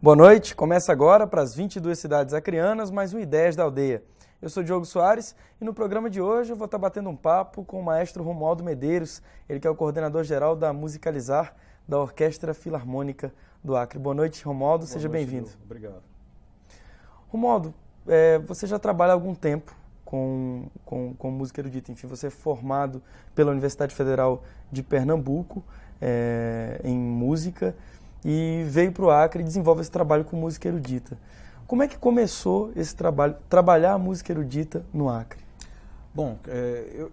Boa noite, começa agora para as 22 cidades acreanas, mais um Ideias da Aldeia. Eu sou Diogo Soares e no programa de hoje eu vou estar batendo um papo com o maestro Romualdo Medeiros, ele que é o coordenador-geral da Musicalizar, da Orquestra Filarmônica do Acre. Boa noite, Romualdo, seja bem-vindo. Obrigado. Romualdo, você já trabalha há algum tempo com música erudita, enfim, você é formado pela Universidade Federal de Pernambuco em música e veio para o Acre e desenvolve esse trabalho com música erudita. Como é que começou esse trabalho, trabalhar a música erudita no Acre? Bom,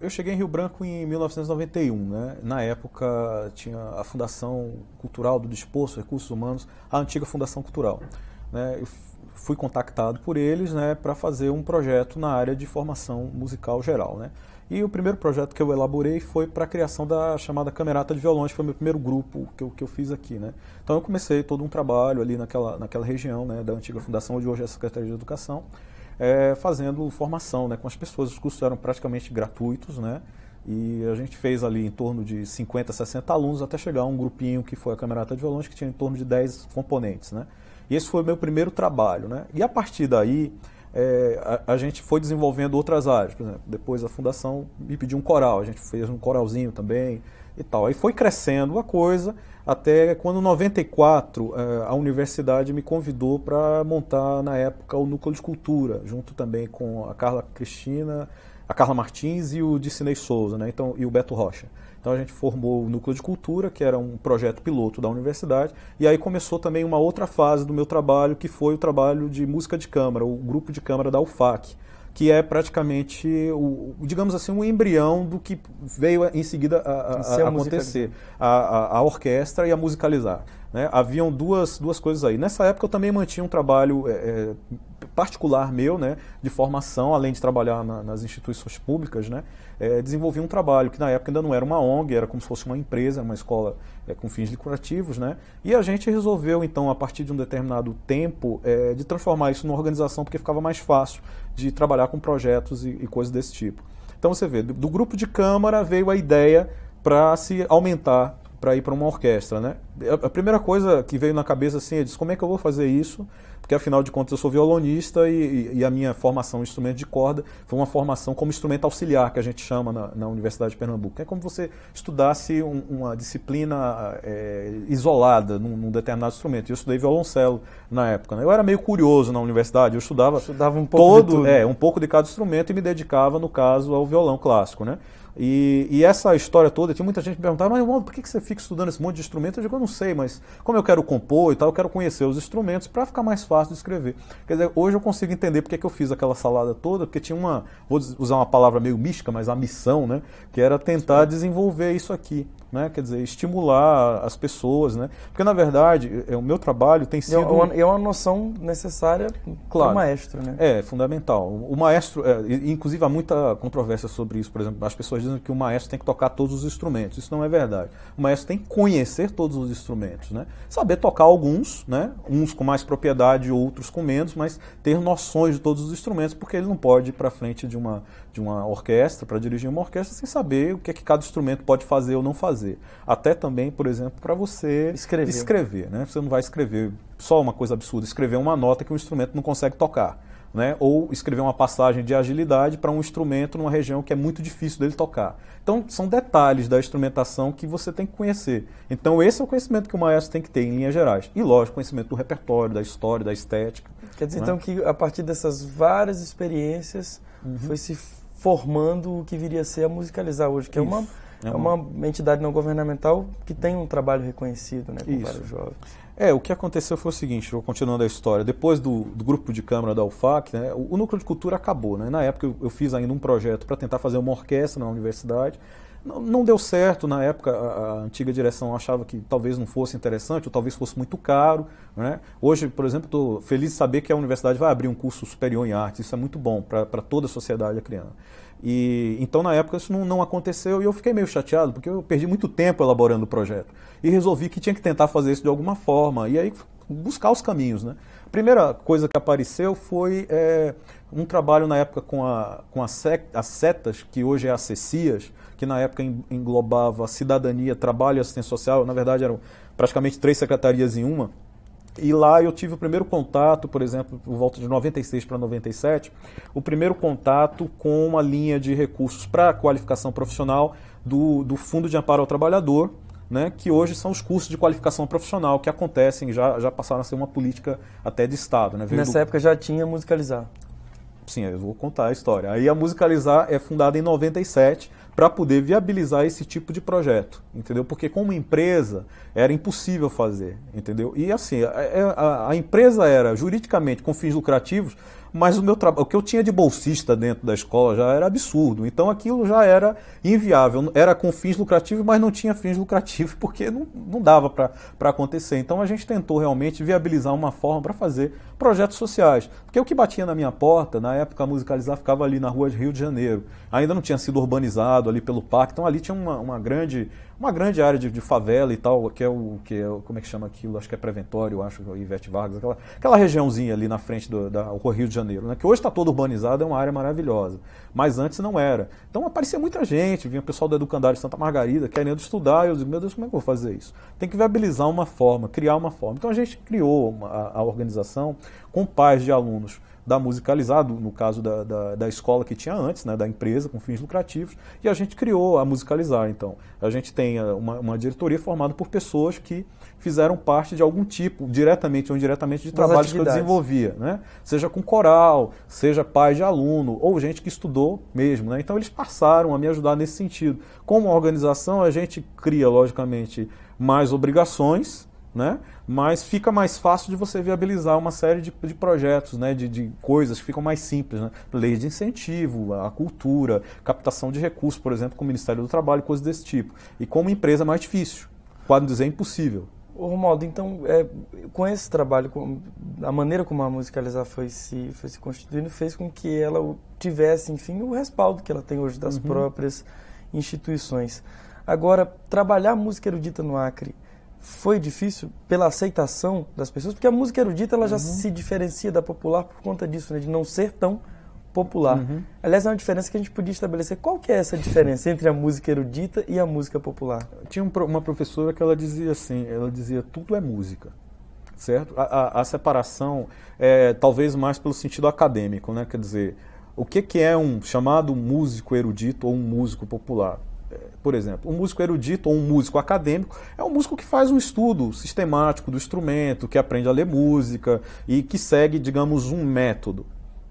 eu cheguei em Rio Branco em 1991, né? Na época tinha a Fundação Cultural do Disposto, Recursos Humanos, a antiga Fundação Cultural, né? Eu fui contactado por eles, né, para fazer um projeto na área de formação musical geral, né? E o primeiro projeto que eu elaborei foi para a criação da chamada Camerata de Violões, que foi o meu primeiro grupo que eu fiz aqui, né? Então eu comecei todo um trabalho ali naquela região, né, da antiga fundação, onde hoje é a Secretaria de Educação, fazendo formação, né, com as pessoas. Os cursos eram praticamente gratuitos, né? E a gente fez ali em torno de 50, 60 alunos, até chegar a um grupinho que foi a Camerata de Violões, que tinha em torno de 10 componentes, né? E esse foi o meu primeiro trabalho, né? E a partir daí, a gente foi desenvolvendo outras áreas. Por exemplo, depois a fundação me pediu um coral, a gente fez um coralzinho também e tal. Aí foi crescendo a coisa, até quando em 94 a universidade me convidou para montar, na época, o Núcleo de Cultura, junto também com a Carla Martins e o Dicinei Souza, né? Então, e o Beto Rocha. Então a gente formou o Núcleo de Cultura, que era um projeto piloto da universidade, e aí começou também uma outra fase do meu trabalho, que foi o trabalho de música de câmara, o grupo de câmara da UFAC, que é praticamente, digamos assim, um embrião do que veio em seguida a acontecer, a orquestra e a musicalizar, né? Haviam duas coisas aí. Nessa época eu também mantinha um trabalho particular meu, né, de formação, além de trabalhar nas instituições públicas, né? Desenvolvi um trabalho que na época ainda não era uma ONG, era como se fosse uma empresa, uma escola com fins lucrativos, né? E a gente resolveu, então, a partir de um determinado tempo, de transformar isso numa organização, porque ficava mais fácil de trabalhar com projetos e coisas desse tipo. Então você vê, do grupo de câmara veio a ideia para se aumentar, para ir para uma orquestra, né? A primeira coisa que veio na cabeça assim, eu disse, como é que eu vou fazer isso? Porque afinal de contas eu sou violonista e a minha formação em instrumento de corda foi uma formação como instrumento auxiliar, que a gente chama na Universidade de Pernambuco. É como você estudasse uma disciplina isolada num determinado instrumento. Eu estudei violoncelo na época, né? Eu era meio curioso na universidade, eu estudava um pouco de tudo. Um pouco de cada instrumento e me dedicava, no caso, ao violão clássico, né? E essa história toda, tinha muita gente que me perguntava, mas por que você fica estudando esse monte de instrumentos? Eu digo, eu não sei, mas como eu quero compor e tal, eu quero conhecer os instrumentos para ficar mais fácil de escrever. Quer dizer, hoje eu consigo entender porque que eu fiz aquela salada toda, porque tinha vou usar uma palavra meio mística, mas a missão, né, que era tentar desenvolver isso aqui, né, quer dizer, estimular as pessoas, né, porque na verdade o meu trabalho tem sido... É uma noção necessária para o maestro, né? É fundamental. O maestro, inclusive há muita controvérsia sobre isso, por exemplo, as pessoas dizem que o maestro tem que tocar todos os instrumentos. Isso não é verdade. O maestro tem que conhecer todos os instrumentos, né? Saber tocar alguns, né? Uns com mais propriedade, outros com menos, mas ter noções de todos os instrumentos, porque ele não pode ir para frente de uma orquestra, para dirigir uma orquestra, sem saber o que cada instrumento pode fazer ou não fazer. Até também, por exemplo, para você escrever, né? Você não vai escrever só uma coisa absurda, escrever uma nota que o instrumento não consegue tocar, né? Ou escrever uma passagem de agilidade para um instrumento numa região que é muito difícil dele tocar. Então, são detalhes da instrumentação que você tem que conhecer. Então, esse é o conhecimento que o maestro tem que ter, em linhas gerais. E, lógico, conhecimento do repertório, da história, da estética. Quer dizer, então, que a partir dessas várias experiências, foi se formando o que viria a ser a Musicalizar hoje, que é uma entidade não governamental que tem um trabalho reconhecido, né, com vários jovens. O que aconteceu foi o seguinte, continuando a história, depois do grupo de câmara da UFAC, né, o Núcleo de Cultura acabou, né? Na época eu fiz ainda um projeto para tentar fazer uma orquestra na universidade, não deu certo, na época a antiga direção achava que talvez não fosse interessante, ou talvez fosse muito caro, né? Hoje, por exemplo, estou feliz de saber que a universidade vai abrir um curso superior em artes, isso é muito bom para toda a sociedade acreana. E então na época isso não aconteceu e eu fiquei meio chateado porque eu perdi muito tempo elaborando o projeto e resolvi que tinha que tentar fazer isso de alguma forma e aí buscar os caminhos, né? A primeira coisa que apareceu foi um trabalho na época com as setas, que hoje é a CECIAS, que na época englobava cidadania, trabalho e assistência social, na verdade eram praticamente 3 secretarias em uma. E lá eu tive o primeiro contato, por exemplo, por volta de 96 para 97, o primeiro contato com uma linha de recursos para qualificação profissional do Fundo de Amparo ao Trabalhador, né, que hoje são os cursos de qualificação profissional que acontecem, já passaram a ser uma política até de Estado. Né? Nessa época já tinha Musicalizar. Sim, eu vou contar a história. Aí a Musicalizar é fundada em 97 para poder viabilizar esse tipo de projeto, entendeu? Porque como empresa era impossível fazer, entendeu? E assim, a empresa era juridicamente com fins lucrativos, mas o que eu tinha de bolsista dentro da escola já era absurdo. Então aquilo já era inviável. Era com fins lucrativos, mas não tinha fins lucrativos porque não dava para acontecer. Então a gente tentou realmente viabilizar uma forma para fazer projetos sociais. Porque o que batia na minha porta, na época a Musicalizar ficava ali na rua de Rio de Janeiro. Ainda não tinha sido urbanizado ali pelo parque, então ali tinha uma grande área de favela e tal, como é que chama aquilo? Acho que é Preventório, acho que é Ivete Vargas, aquela regiãozinha ali na frente da Rua Rio de Janeiro, né? Que hoje está todo urbanizado, é uma área maravilhosa, mas antes não era. Então aparecia muita gente, vinha o pessoal do Educandário de Santa Margarida querendo estudar, e eu digo, meu Deus, como é que eu vou fazer isso? Tem que viabilizar uma forma, criar uma forma. Então a gente criou a organização com pais de alunos da Musicalizar, no caso da escola que tinha antes, né, da empresa com fins lucrativos, e a gente criou a Musicalizar. Então, a gente tem uma diretoria formada por pessoas que fizeram parte de algum tipo, diretamente ou indiretamente, de trabalhos que eu desenvolvia, né? Seja com coral, seja pai de aluno, ou gente que estudou mesmo, né? Então, eles passaram a me ajudar nesse sentido. Como organização, a gente cria, logicamente, mais obrigações, né? Mas fica mais fácil de você viabilizar uma série de projetos, né? de coisas que ficam mais simples, né? Lei de incentivo, a cultura, captação de recursos, por exemplo, com o Ministério do Trabalho, coisas desse tipo. E como empresa é mais difícil, quase dizer impossível. Ô Romualdo, então, com esse trabalho, a maneira como a Musicalizar foi se constituindo, fez com que ela tivesse, enfim, o respaldo que ela tem hoje das próprias instituições. Agora, trabalhar música erudita no Acre foi difícil pela aceitação das pessoas? Porque a música erudita ela já se diferencia da popular por conta disso, né, de não ser tão popular. Aliás, é uma diferença que a gente podia estabelecer. Qual que é essa diferença entre a música erudita e a música popular? Tinha uma professora que ela dizia assim, tudo é música, certo? A separação é talvez mais pelo sentido acadêmico, né? Quer dizer, o que é um chamado músico erudito ou um músico popular? Por exemplo, um músico erudito ou um músico acadêmico é um músico que faz um estudo sistemático do instrumento, que aprende a ler música e que segue, digamos, um método,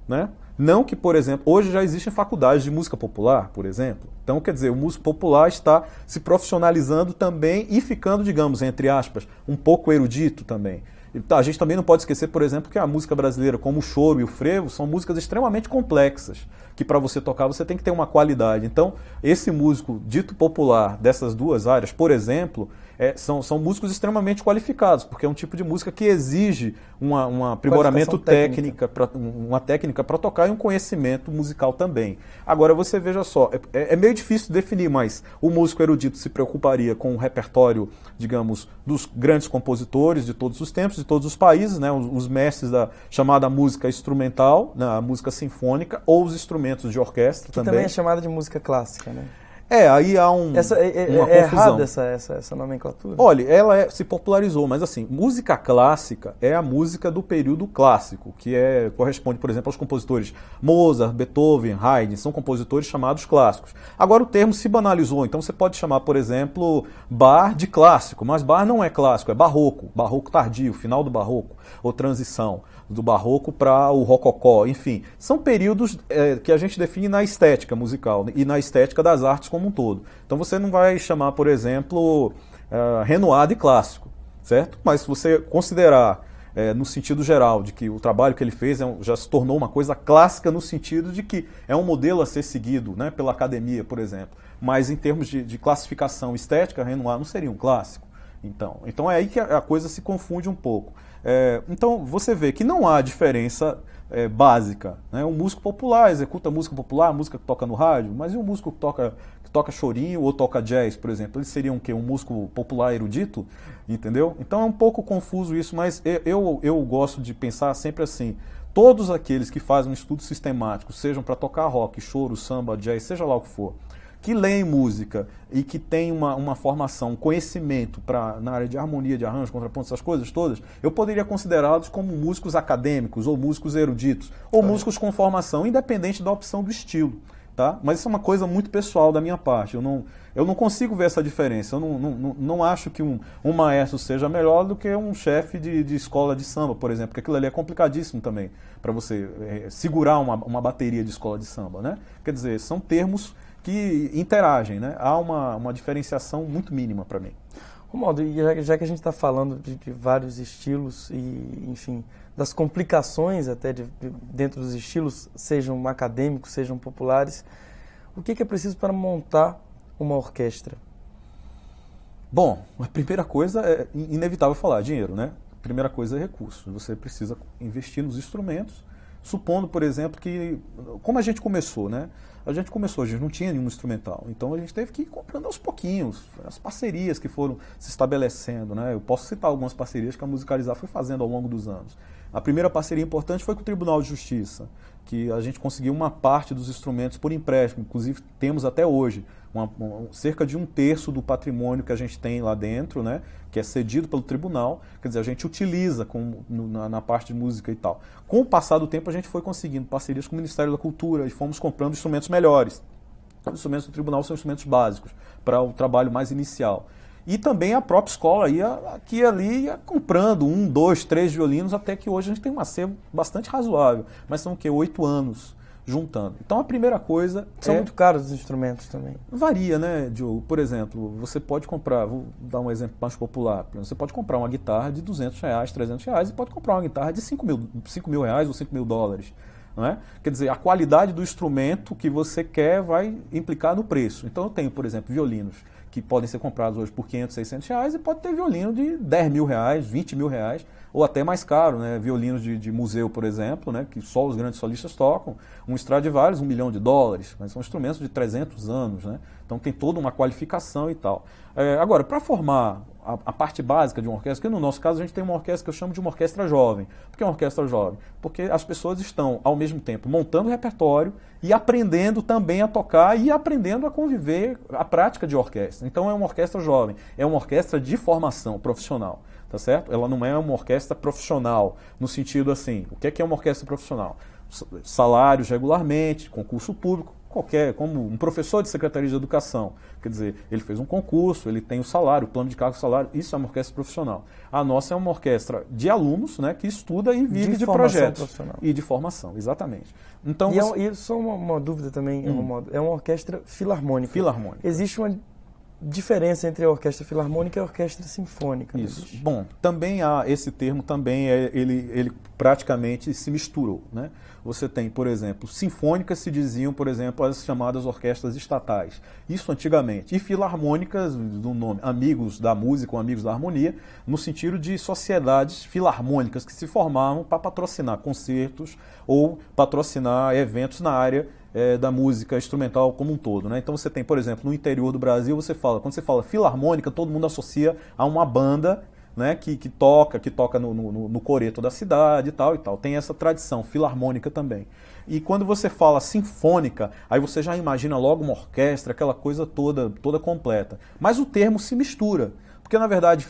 né? Não que, por exemplo, hoje já existem faculdades de música popular, por exemplo. Então, quer dizer, o músico popular está se profissionalizando também e ficando, digamos, entre aspas, um pouco erudito também. A gente também não pode esquecer, por exemplo, que a música brasileira, como o choro e o frevo, são músicas extremamente complexas, que para você tocar você tem que ter uma qualidade. Então, esse músico dito popular dessas duas áreas, por exemplo, são músicos extremamente qualificados, porque é um tipo de música que exige um aprimoramento uma técnica para tocar e um conhecimento musical também. Agora, você veja só, é meio difícil definir, mas o músico erudito se preocuparia com o repertório, digamos, dos grandes compositores de todos os tempos, de todos os países, né, os mestres da chamada música instrumental, né, a música sinfônica, ou os instrumentos de orquestra que também é chamada de música clássica, né? Aí há uma confusão. Errada essa nomenclatura? Olha, ela se popularizou, mas assim, música clássica é a música do período clássico, que corresponde, por exemplo, aos compositores Mozart, Beethoven, Haydn, são compositores chamados clássicos. Agora o termo se banalizou, então você pode chamar, por exemplo, Bach de clássico, mas Bach não é clássico, é barroco tardio, final do barroco, ou transição do barroco para o rococó, enfim. São períodos que a gente define na estética musical e na estética das artes como um todo. Então você não vai chamar, por exemplo, Renoir de clássico, certo? Mas se você considerar no sentido geral de que o trabalho que ele fez já se tornou uma coisa clássica no sentido de que é um modelo a ser seguido, né, pela academia, por exemplo. Mas em termos de classificação estética, Renoir não seria um clássico. Então é aí que a coisa se confunde um pouco. Então você vê que não há diferença básica, né? Um músico popular executa música popular, música que toca no rádio, mas e um músico que toca chorinho ou toca jazz, por exemplo? Ele seria um músico popular erudito? Entendeu? Então é um pouco confuso isso, mas eu gosto de pensar sempre assim, todos aqueles que fazem um estudo sistemático, sejam para tocar rock, choro, samba, jazz, seja lá o que for, que leem música e que têm uma formação, um conhecimento na área de harmonia, de arranjo, contraponto, essas coisas todas, eu poderia considerá-los como músicos acadêmicos, ou músicos eruditos, ou músicos com formação, independente da opção do estilo. Tá? Mas isso é uma coisa muito pessoal da minha parte. Eu não consigo ver essa diferença. Eu não acho que um maestro seja melhor do que um chefe de escola de samba, por exemplo, porque aquilo ali é complicadíssimo também, para você segurar uma bateria de escola de samba. Né? Quer dizer, são termos que interagem. Né? Há uma diferenciação muito mínima para mim. Romualdo, e já que a gente está falando de vários estilos e, enfim, das complicações até dentro dos estilos, sejam acadêmicos, sejam populares, o que é preciso para montar uma orquestra? Bom, a primeira coisa é inevitável falar, dinheiro, né? A primeira coisa é recursos. Você precisa investir nos instrumentos, supondo, por exemplo, que, como a gente começou, né? A gente não tinha nenhum instrumental, então a gente teve que ir comprando aos pouquinhos, as parcerias que foram se estabelecendo, né? Eu posso citar algumas parcerias que a Musicalizar foi fazendo ao longo dos anos. A primeira parceria importante foi com o Tribunal de Justiça, que a gente conseguiu uma parte dos instrumentos por empréstimo, inclusive temos até hoje cerca de 1/3 do patrimônio que a gente tem lá dentro, né, que é cedido pelo tribunal, quer dizer, a gente utiliza na parte de música e tal. Com o passar do tempo a gente foi conseguindo parcerias com o Ministério da Cultura e fomos comprando instrumentos melhores. Os instrumentos do tribunal são instrumentos básicos, para o trabalho mais inicial. E também a própria escola aqui e ali ia comprando 1, 2, 3 violinos, até que hoje a gente tem um acervo bastante razoável. Mas são o quê? 8 anos juntando. Então a primeira coisa São muito caros os instrumentos também. Varia, né, Diogo? Por exemplo, você pode comprar, vou dar um exemplo mais popular, você pode comprar uma guitarra de R$200, R$300 e pode comprar uma guitarra de R$5 mil reais ou $5.000. Não é? Quer dizer, a qualidade do instrumento que você quer vai implicar no preço. Então eu tenho, por exemplo, violinos que podem ser comprados hoje por R$500, R$600 e pode ter violino de R$10 mil, R$20 mil, ou até mais caro, né? Violinos de museu, por exemplo, né? Que só os grandes solistas tocam, um Stradivarius, $1 milhão, mas são instrumentos de 300 anos, né? Então tem toda uma qualificação e tal. Agora, para formar a parte básica de uma orquestra, que no nosso caso a gente tem uma orquestra que eu chamo de uma orquestra jovem. Por que uma orquestra jovem? Porque as pessoas estão, ao mesmo tempo, montando repertório e aprendendo também a tocar e aprendendo a conviver a prática de orquestra. Então é uma orquestra jovem, é uma orquestra de formação profissional, tá certo? Ela não é uma orquestra profissional, no sentido assim, o que é uma orquestra profissional? Salários regularmente, concurso público, como um professor de secretaria de educação. Quer dizer, ele fez um concurso, ele tem o salário, o plano de cargo, salário, isso é uma orquestra profissional. A nossa é uma orquestra de alunos, né, que estuda e vive de projetos. E de formação, exatamente. Então, e só uma dúvida também, é uma orquestra filarmônica. Filarmônica. Existe uma diferença entre a orquestra filarmônica e a orquestra sinfônica? Isso. Bom, também há esse termo, também ele praticamente se misturou, né? Você tem, por exemplo, sinfônicas se diziam, por exemplo, as chamadas orquestras estatais. Isso antigamente. E filarmônicas, do nome, amigos da música ou amigos da harmonia, no sentido de sociedades filarmônicas que se formavam para patrocinar concertos ou patrocinar eventos na área da música instrumental como um todo, né? Então você tem, por exemplo, no interior do Brasil, quando você fala filarmônica, todo mundo associa a uma banda, né, que toca no coreto da cidade e tal. Tem essa tradição filarmônica também. E quando você fala sinfônica, aí você já imagina logo uma orquestra, aquela coisa toda completa. Mas o termo se mistura, porque na verdade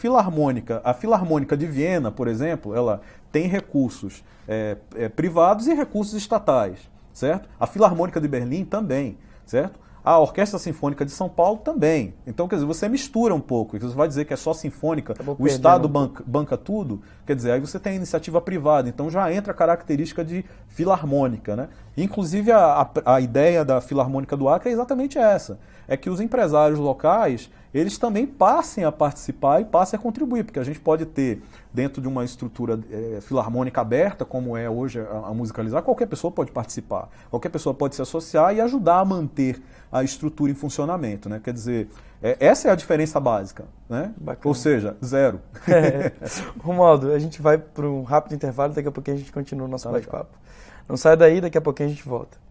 a Filarmônica de Viena, por exemplo, ela tem recursos privados e recursos estatais, certo? A Filarmônica de Berlim também, certo? A Orquestra Sinfônica de São Paulo também. Então, quer dizer, você mistura um pouco. Você vai dizer que é só sinfônica, o Estado banca tudo. Quer dizer, aí você tem a iniciativa privada. Então já entra a característica de filarmônica, né? Inclusive, a ideia da Filarmônica do Acre é exatamente essa. É que os empresários locais, eles também passem a participar e passem a contribuir. Porque a gente pode ter, dentro de uma estrutura filarmônica aberta, como é hoje a Musicalizar, qualquer pessoa pode participar. Qualquer pessoa pode se associar e ajudar a manter a estrutura em funcionamento, né? Quer dizer, essa é a diferença básica, né? Bacana. Ou seja, zero. Romualdo, a gente vai para um rápido intervalo, daqui a pouquinho a gente continua o nosso bate-papo. Não sai daí, daqui a pouquinho a gente volta.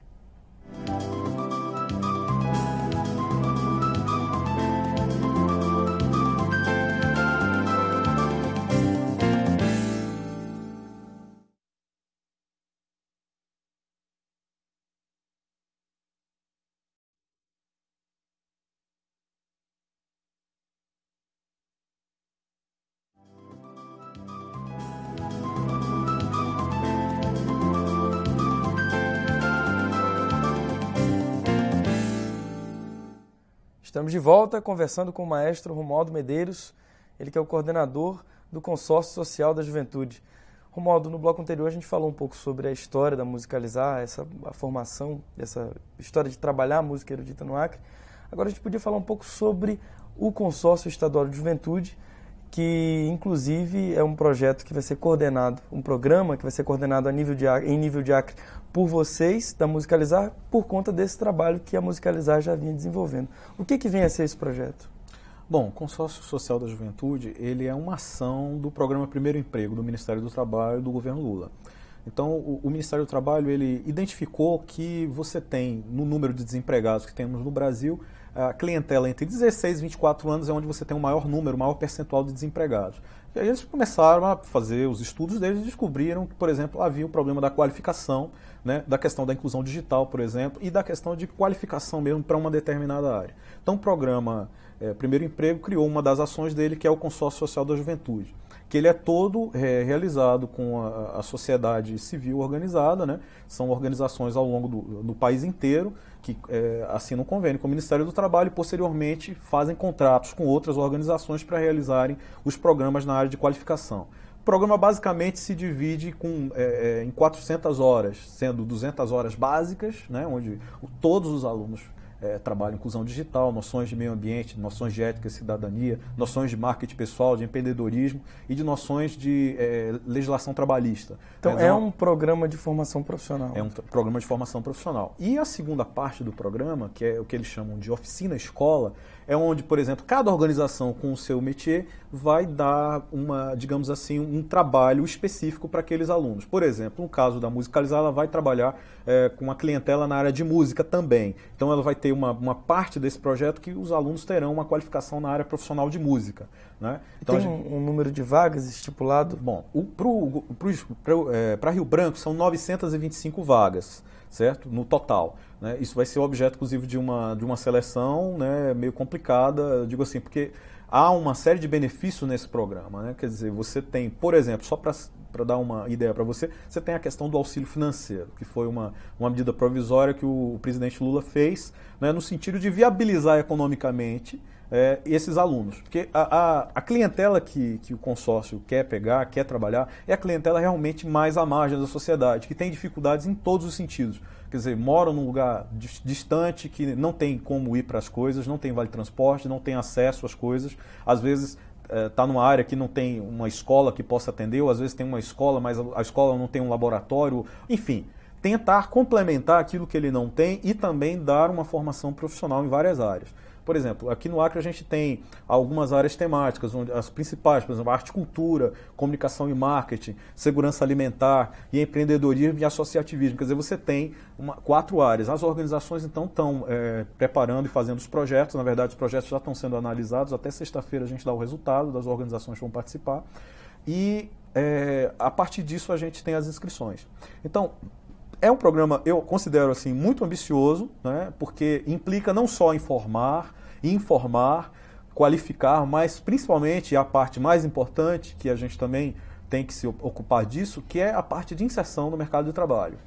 Estamos de volta conversando com o maestro Romualdo Medeiros, ele que é o coordenador do Consórcio Social da Juventude. Romualdo, no bloco anterior a gente falou um pouco sobre a história da Musicalizar, a formação, essa história de trabalhar a música erudita no Acre. Agora a gente podia falar um pouco sobre o Consórcio Estadual de Juventude, que inclusive é um projeto que vai ser coordenado, um programa que vai ser coordenado em nível de Acre por vocês, da Musicalizar, por conta desse trabalho que a Musicalizar já vinha desenvolvendo. O que vem a ser esse projeto? Bom, o Consórcio Social da Juventude, ele é uma ação do programa Primeiro Emprego, do Ministério do Trabalho do governo Lula. Então, o Ministério do Trabalho, ele identificou que você tem, no número de desempregados que temos no Brasil, a clientela entre 16 e 24 anos é onde você tem o maior número, o maior percentual de desempregados. E aí eles começaram a fazer os estudos deles e descobriram que, por exemplo, havia um problema da qualificação, né, da questão da inclusão digital, por exemplo, e da questão de qualificação mesmo para uma determinada área. Então, o programa Primeiro Emprego criou uma das ações dele, que é o Consórcio Social da Juventude, que ele é todo realizado com a sociedade civil organizada, né? São organizações ao longo do país inteiro que assinam um convênio com o Ministério do Trabalho e posteriormente fazem contratos com outras organizações para realizarem os programas na área de qualificação. O programa basicamente se divide em 400 horas, sendo 200 horas básicas, né? Onde todos os alunos trabalho em inclusão digital, noções de meio ambiente, noções de ética e cidadania, noções de marketing pessoal, de empreendedorismo e de noções de legislação trabalhista. Então é um programa de formação profissional. É um programa de formação profissional. E a segunda parte do programa, que é o que eles chamam de oficina escola, é onde, por exemplo, cada organização com o seu métier vai dar digamos assim, um trabalho específico para aqueles alunos. Por exemplo, no caso da Musicalizar, ela vai trabalhar com uma clientela na área de música também. Então ela vai ter uma parte desse projeto que os alunos terão uma qualificação na área profissional de música. Né? Então, tem um número de vagas estipulado? Bom, para Rio Branco são 925 vagas, certo? No total. Né? Isso vai ser objeto, inclusive, de uma seleção, né, meio complicada, eu digo assim, porque há uma série de benefícios nesse programa. Né? Quer dizer, você tem, por exemplo, só para dar uma ideia para você, você tem a questão do auxílio financeiro, que foi uma medida provisória que o presidente Lula fez, né, no sentido de viabilizar economicamente esses alunos. Porque a clientela que o consórcio quer pegar, quer trabalhar, é a clientela realmente mais à margem da sociedade, que tem dificuldades em todos os sentidos. Quer dizer, moram num lugar distante, que não tem como ir para as coisas, não tem vale-transporte, não tem acesso às coisas. Às vezes está numa área que não tem uma escola que possa atender, ou às vezes tem uma escola, mas a escola não tem um laboratório. Enfim, tentar complementar aquilo que ele não tem e também dar uma formação profissional em várias áreas. Por exemplo, aqui no Acre a gente tem algumas áreas temáticas, onde as principais, por exemplo, arte e cultura, comunicação e marketing, segurança alimentar e empreendedorismo e associativismo. Quer dizer, você tem 4 áreas. As organizações, então, estão preparando e fazendo os projetos. Na verdade, os projetos já estão sendo analisados. Até sexta-feira a gente dá o resultado das organizações que vão participar. E, a partir disso, a gente tem as inscrições. Então, é um programa, eu considero assim, muito ambicioso, né, porque implica não só informar, qualificar, mas principalmente a parte mais importante, que a gente também tem que se ocupar disso, que é a parte de inserção no mercado de trabalho.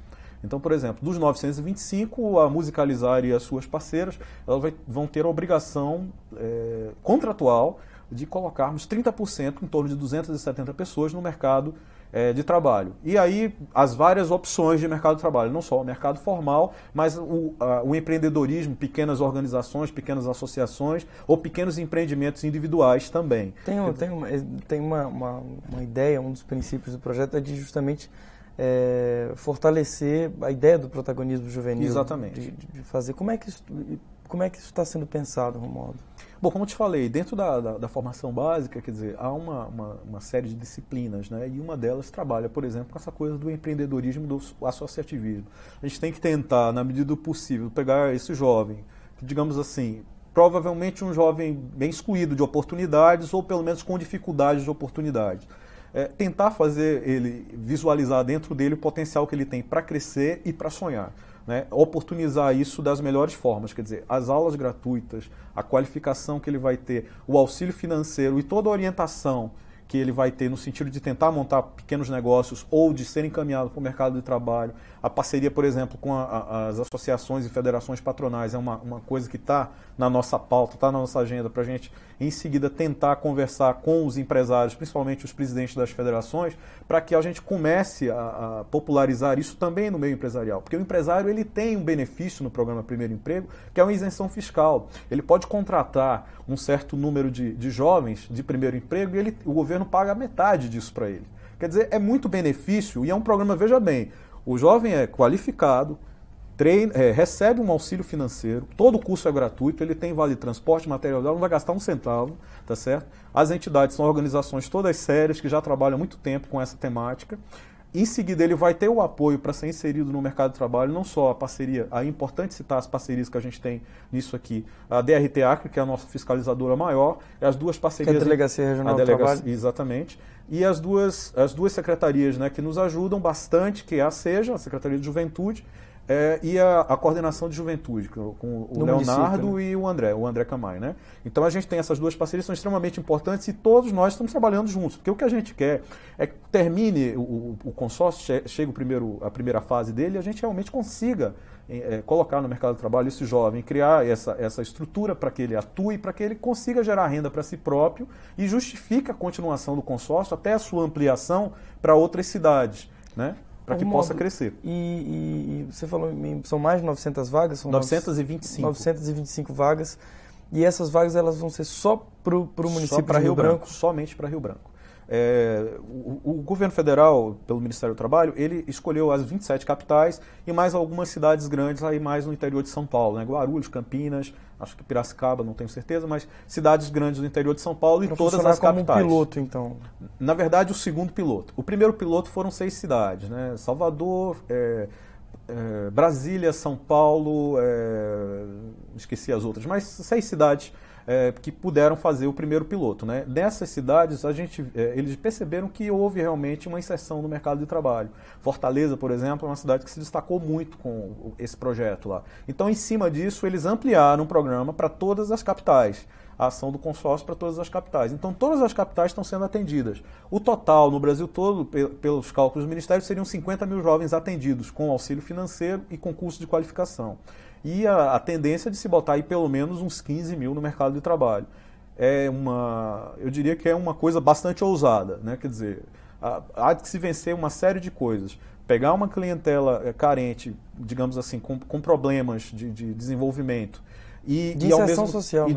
Então, por exemplo, dos 925, a Musicalizar e as suas parceiras elas vão ter a obrigação contratual de colocarmos 30%, em torno de 270 pessoas, no mercado de trabalho. E aí, as várias opções de mercado de trabalho, não só o mercado formal, mas o empreendedorismo, pequenas organizações, pequenas associações ou pequenos empreendimentos individuais também. Tem uma ideia, um dos princípios do projeto é de justamente fortalecer a ideia do protagonismo juvenil. Exatamente. De fazer. Como é que isso está sendo pensado, Romualdo? Bom, como eu te falei, dentro da formação básica, quer dizer, há uma série de disciplinas, né? E uma delas trabalha, por exemplo, com essa coisa do empreendedorismo, do associativismo. A gente tem que tentar, na medida do possível, pegar esse jovem, que, digamos assim, provavelmente um jovem bem excluído de oportunidades ou pelo menos com dificuldades de oportunidades. Tentar fazer ele visualizar dentro dele o potencial que ele tem para crescer e para sonhar. Né, oportunizar isso das melhores formas, quer dizer, as aulas gratuitas, a qualificação que ele vai ter, o auxílio financeiro e toda a orientação que ele vai ter no sentido de tentar montar pequenos negócios ou de ser encaminhado para o mercado de trabalho. A parceria, por exemplo, com as associações e federações patronais é uma coisa que está na nossa pauta, está na nossa agenda para a gente, em seguida, tentar conversar com os empresários, principalmente os presidentes das federações, para que a gente comece a popularizar isso também no meio empresarial. Porque o empresário ele tem um benefício no programa Primeiro Emprego, que é uma isenção fiscal. Ele pode contratar um certo número de jovens de primeiro emprego e o governo paga metade disso para ele. Quer dizer, é muito benefício e é um programa, veja bem, o jovem é qualificado, recebe um auxílio financeiro, todo o curso é gratuito, ele tem vale transporte, material, não vai gastar um centavo, tá certo? As entidades são organizações todas sérias que já trabalham há muito tempo com essa temática. Em seguida, ele vai ter o apoio para ser inserido no mercado de trabalho, não só a parceria, é importante citar as parcerias que a gente tem nisso aqui, a DRT Acre, que é a nossa fiscalizadora maior, as duas parcerias... Que é a Delegacia Regional do Trabalho. Exatamente. E as duas secretarias, né, que nos ajudam bastante, que é a SEJA, a Secretaria de Juventude, e a coordenação de juventude, com o Leonardo, né? E o André Camay, né? Então a gente tem essas duas parcerias, são extremamente importantes e todos nós estamos trabalhando juntos, porque o que a gente quer é que termine o consórcio, chegue a primeira fase dele e a gente realmente consiga colocar no mercado de trabalho esse jovem, criar essa estrutura para que ele atue, para que ele consiga gerar renda para si próprio e justifique a continuação do consórcio até a sua ampliação para outras cidades, né? Para que possa crescer. E você falou, são mais de 900 vagas? São 925. 925 vagas. E essas vagas elas vão ser só para o município, para Rio Branco? Somente para Rio Branco. O governo federal, pelo Ministério do Trabalho, ele escolheu as 27 capitais e mais algumas cidades grandes, aí mais no interior de São Paulo, né? Guarulhos, Campinas, acho que Piracicaba, não tenho certeza, mas cidades grandes do interior de São Paulo e todas as capitais. Como um piloto, então? Na verdade, o segundo piloto. O primeiro piloto foram 6 cidades, né? Salvador, Brasília, São Paulo, esqueci as outras, mas 6 cidades que puderam fazer o primeiro piloto, né? Nessas cidades, eles perceberam que houve realmente uma inserção no mercado de trabalho. Fortaleza, por exemplo, é uma cidade que se destacou muito com esse projeto lá. Então, em cima disso, eles ampliaram o programa para todas as capitais. A ação do consórcio para todas as capitais. Então, todas as capitais estão sendo atendidas. O total, no Brasil todo, pelos cálculos do Ministério, seriam 50 mil jovens atendidos, com auxílio financeiro e com curso de qualificação. E a tendência de se botar aí pelo menos uns 15 mil no mercado de trabalho. Eu diria que é uma coisa bastante ousada, né? Quer dizer, há de se vencer uma série de coisas. Pegar uma clientela carente, digamos assim, com problemas de desenvolvimento, de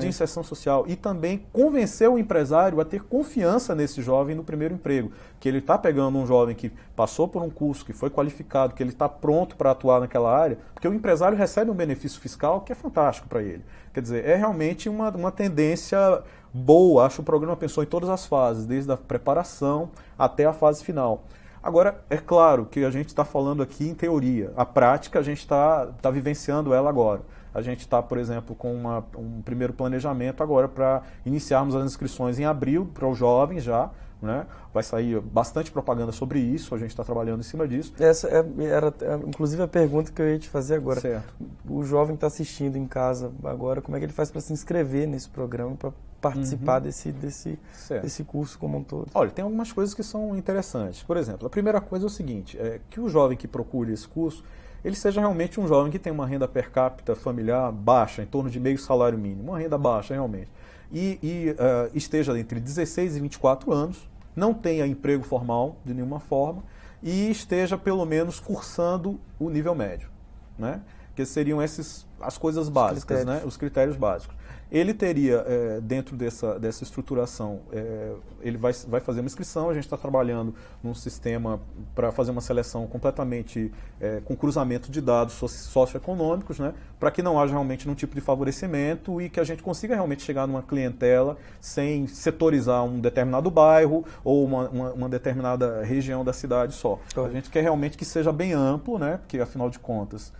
inserção social. E também convencer o empresário a ter confiança nesse jovem no primeiro emprego. Que ele está pegando um jovem que passou por um curso, que foi qualificado, que ele está pronto para atuar naquela área, porque o empresário recebe um benefício fiscal que é fantástico para ele. Quer dizer, é realmente uma tendência boa. Acho que o programa pensou em todas as fases, desde a preparação até a fase final. Agora, é claro que a gente está falando aqui em teoria. A prática, a gente está vivenciando ela agora. A gente está, por exemplo, com um primeiro planejamento agora para iniciarmos as inscrições em abril para os jovens já, né? Vai sair bastante propaganda sobre isso, a gente está trabalhando em cima disso. Essa era inclusive a pergunta que eu ia te fazer agora. Certo. O jovem está assistindo em casa agora, como é que ele faz para se inscrever nesse programa, para participar desse curso como um todo? Olha, tem algumas coisas que são interessantes. Por exemplo, a primeira coisa é o seguinte, que o jovem que procure esse curso, ele seja realmente um jovem que tem uma renda per capita familiar baixa, em torno de meio salário mínimo, uma renda baixa realmente, e esteja entre 16 e 24 anos, não tenha emprego formal de nenhuma forma e esteja pelo menos cursando o nível médio, né? Que seriam as coisas básicas, né? Os critérios básicos. Ele teria, dentro dessa estruturação, ele vai fazer uma inscrição, a gente está trabalhando num sistema para fazer uma seleção completamente com cruzamento de dados socioeconômicos, né, para que não haja realmente nenhum tipo de favorecimento e que a gente consiga realmente chegar numa clientela sem setorizar um determinado bairro ou uma determinada região da cidade só. A gente quer realmente que seja bem amplo, né, porque afinal de contas,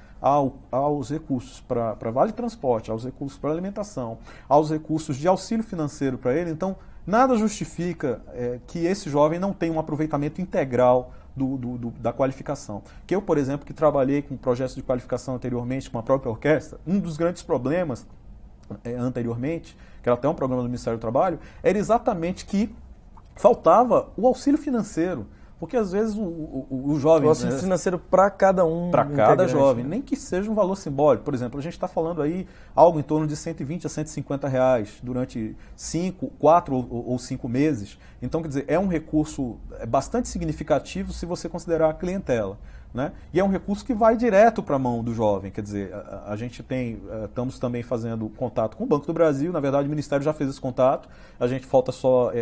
aos recursos para vale transporte, aos recursos para alimentação, aos recursos de auxílio financeiro para ele. Então, nada justifica que esse jovem não tenha um aproveitamento integral da qualificação. Que eu, por exemplo, que trabalhei com projetos de qualificação anteriormente com a própria orquestra, um dos grandes problemas anteriormente, que era até um programa do Ministério do Trabalho, era exatamente que faltava o auxílio financeiro. Porque às vezes o jovem... O auxílio financeiro para cada um. Para cada jovem, nem que seja um valor simbólico. Por exemplo, a gente está falando aí algo em torno de 120 a 150 reais durante 4 ou 5 meses. Então, quer dizer, é um recurso bastante significativo se você considerar a clientela. Né? E é um recurso que vai direto para a mão do jovem. Quer dizer, a gente estamos também fazendo contato com o Banco do Brasil. Na verdade, o Ministério já fez esse contato. A gente falta só...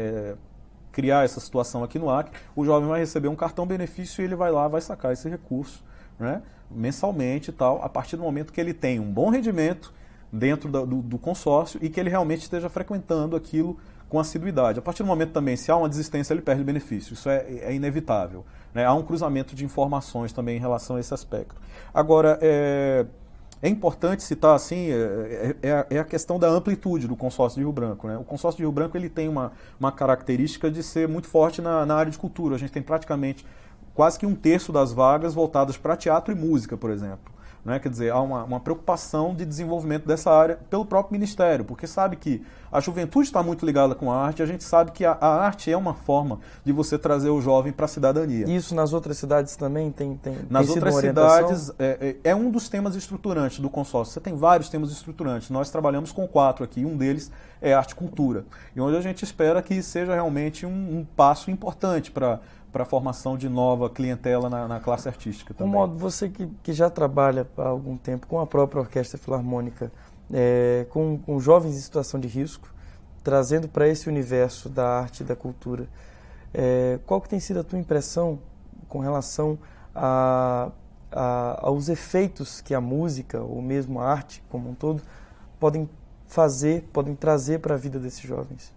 criar essa situação aqui no Acre, o jovem vai receber um cartão benefício e ele vai lá, vai sacar esse recurso, né, mensalmente e tal, a partir do momento que ele tem um bom rendimento dentro do consórcio e que ele realmente esteja frequentando aquilo com assiduidade. A partir do momento também, se há uma desistência, ele perde o benefício. Isso é inevitável. Né? Há um cruzamento de informações também em relação a esse aspecto. Agora, é importante citar assim, a questão da amplitude do consórcio de Rio Branco. Né? O consórcio de Rio Branco ele tem uma característica de ser muito forte na área de cultura. A gente tem praticamente quase que 1/3 das vagas voltadas para teatro e música, por exemplo. Né? Quer dizer, há uma preocupação de desenvolvimento dessa área pelo próprio Ministério, porque sabe que a juventude está muito ligada com a arte, a gente sabe que a arte é uma forma de você trazer o jovem para a cidadania. Isso nas outras cidades também tem Nas outras cidades é um dos temas estruturantes do consórcio. Você tem vários temas estruturantes, nós trabalhamos com 4 aqui, um deles é arte e cultura, e onde a gente espera que seja realmente um passo importante para a formação de nova clientela na classe artística também. Romualdo, você que já trabalha há algum tempo com a própria Orquestra Filarmônica, com jovens em situação de risco, trazendo para esse universo da arte e da cultura, qual que tem sido a tua impressão com relação aos efeitos que a música, ou mesmo a arte como um todo, podem trazer para a vida desses jovens?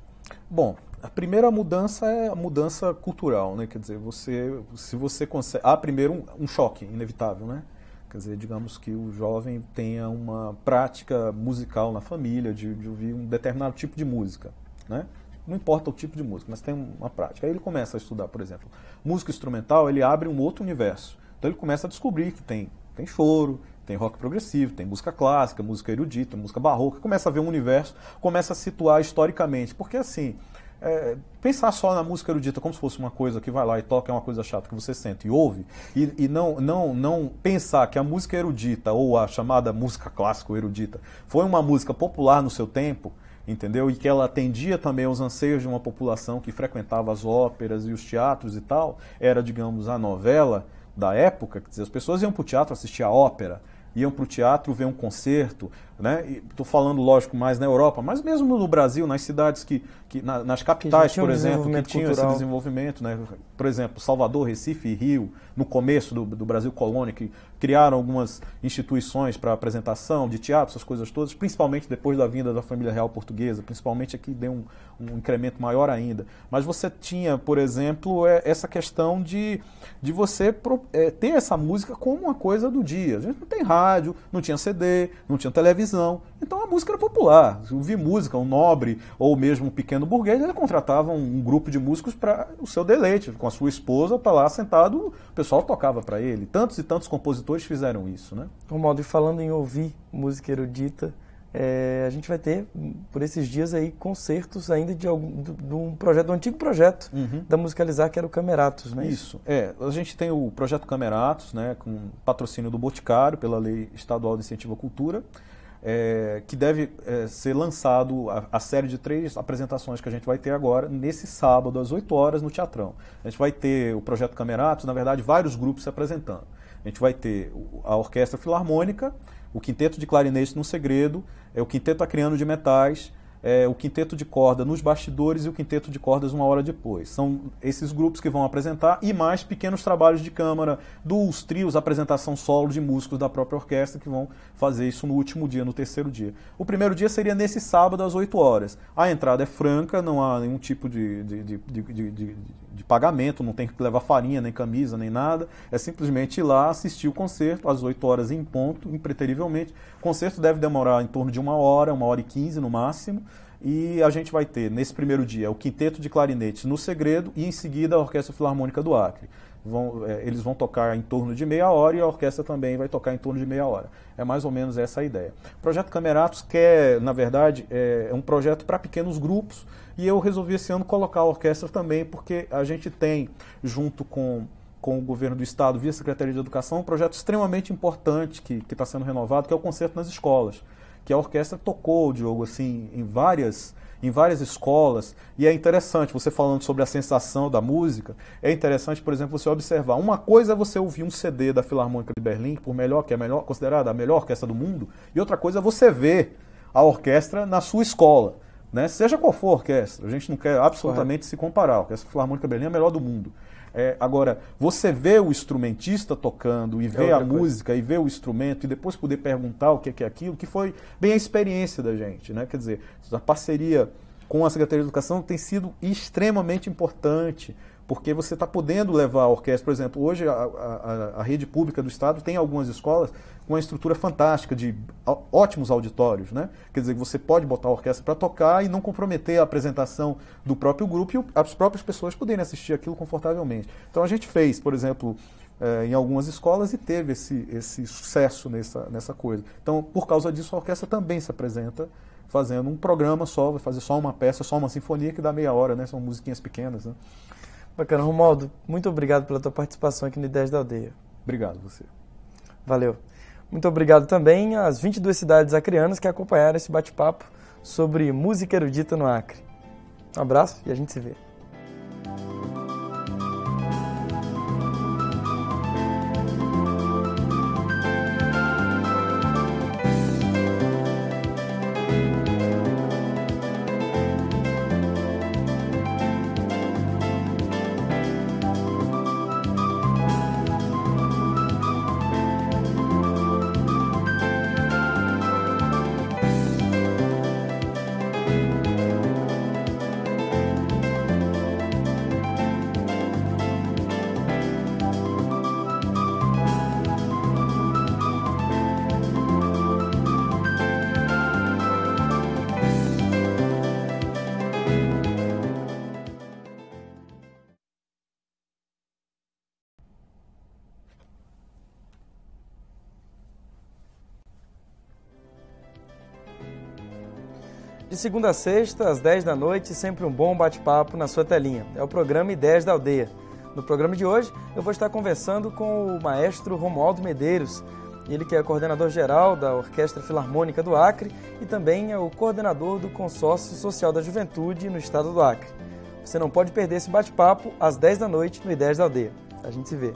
Bom, a primeira mudança é a mudança cultural, né? Quer dizer, se você consegue... Há primeiro um choque inevitável, né? Quer dizer, digamos que o jovem tenha uma prática musical na família, de ouvir um determinado tipo de música, né? Não importa o tipo de música, mas tem uma prática. Aí ele começa a estudar, por exemplo, música instrumental, ele abre um outro universo. Então ele começa a descobrir que tem choro, tem rock progressivo, tem música clássica, música erudita, música barroca, começa a ver um universo, começa a situar historicamente, porque assim... pensar só na música erudita como se fosse uma coisa que vai lá e toca, é uma coisa chata que você sente e ouve, e não pensar que a música erudita ou a chamada música clássica ou erudita foi uma música popular no seu tempo, entendeu? E que ela atendia também aos anseios de uma população que frequentava as óperas e os teatros e tal, era, digamos, a novela da época, quer dizer, as pessoas iam para o teatro assistir a ópera, iam para o teatro ver um concerto, né? Estou falando, lógico, mais na Europa, mas mesmo no Brasil, nas cidades nas capitais, por exemplo, que tinham esse desenvolvimento, né? Por exemplo, Salvador, Recife e Rio, no começo do Brasil colônia, que criaram algumas instituições para apresentação de teatro, essas coisas todas, principalmente depois da vinda da família real portuguesa, principalmente aqui deu um incremento maior ainda. Mas você tinha, por exemplo, essa questão de você ter essa música como uma coisa do dia. A gente não tem rádio, não tinha CD, não tinha televisão, então a música era popular. Se ouvir música, um nobre ou mesmo um pequeno burguês, ele contratava um grupo de músicos para o seu deleite, com a sua esposa, para lá sentado, o pessoal tocava para ele. Tantos e tantos compositores fizeram isso, né? Romualdo, e falando em ouvir música erudita, a gente vai ter, por esses dias aí, concertos ainda de um antigo projeto da Musicalizar, que era o Cameratos, né? Isso, a gente tem o projeto Cameratos, né, com patrocínio do Boticário, pela Lei Estadual de Incentivo à Cultura, que deve ser lançado a série de 3 apresentações que a gente vai ter agora, nesse sábado, às 8 horas, no Teatrão. A gente vai ter o projeto Cameratos, na verdade, vários grupos se apresentando. A gente vai ter a Orquestra Filarmônica, o Quinteto de Clarinete no Segredo, o Quinteto Acreano de Metais, o Quinteto de Corda nos Bastidores e o Quinteto de Cordas uma hora depois. São esses grupos que vão apresentar e mais pequenos trabalhos de câmara, dos trios, apresentação solo de músicos da própria orquestra que vão fazer isso no último dia, no terceiro dia. O primeiro dia seria nesse sábado às 8 horas. A entrada é franca, não há nenhum tipo de pagamento, não tem que levar farinha, nem camisa, nem nada. É simplesmente ir lá assistir o concerto às 8 horas em ponto, impreterivelmente. O concerto deve demorar em torno de 1 hora, 1h15 no máximo. E a gente vai ter, nesse primeiro dia, o Quinteto de Clarinetes no Segredo e, em seguida, a Orquestra Filarmônica do Acre. eles vão tocar em torno de meia hora e a orquestra também vai tocar em torno de meia hora. É mais ou menos essa a ideia. O projeto Cameratos na verdade, é um projeto para pequenos grupos e eu resolvi esse ano colocar a orquestra também, porque a gente tem, junto com o governo do estado, via Secretaria de Educação, um projeto extremamente importante que está sendo renovado, que é o Concerto nas Escolas, que a orquestra tocou, Diogo, assim, em várias escolas, e é interessante, você falando sobre a sensação da música, é interessante, por exemplo, você observar, uma coisa é você ouvir um CD da Filarmônica de Berlim, que é considerada a melhor orquestra do mundo, e outra coisa é você ver a orquestra na sua escola, né? Seja qual for a orquestra, a gente não quer absolutamente se comparar, a Orquestra Filarmônica de Berlim é a melhor do mundo. Agora, você vê o instrumentista tocando e vê a música e vê o instrumento e depois poder perguntar o que é aquilo, que foi bem a experiência da gente, né? Quer dizer, a parceria com a Secretaria de Educação tem sido extremamente importante, porque você está podendo levar a orquestra, por exemplo, hoje a rede pública do estado tem algumas escolas com uma estrutura fantástica de ótimos auditórios, né? Quer dizer, você pode botar a orquestra para tocar e não comprometer a apresentação do próprio grupo e as próprias pessoas poderem assistir aquilo confortavelmente. Então a gente fez, por exemplo, em algumas escolas e teve esse sucesso nessa coisa. Então, por causa disso, a orquestra também se apresenta fazendo um programa só, vai fazer só uma peça, só uma sinfonia que dá meia hora, né? São musiquinhas pequenas, né? Bacana. Romualdo, muito obrigado pela tua participação aqui no Ideias da Aldeia. Obrigado, você. Valeu. Muito obrigado também às 22 cidades acreanas que acompanharam esse bate-papo sobre música erudita no Acre. Um abraço e a gente se vê. De segunda a sexta, às 10 da noite, sempre um bom bate-papo na sua telinha. É o programa Ideias da Aldeia. No programa de hoje, eu vou estar conversando com o maestro Romualdo Medeiros, ele que é coordenador-geral da Orquestra Filarmônica do Acre e também é o coordenador do Consórcio Social da Juventude no estado do Acre. Você não pode perder esse bate-papo às 10 da noite no Ideias da Aldeia. A gente se vê.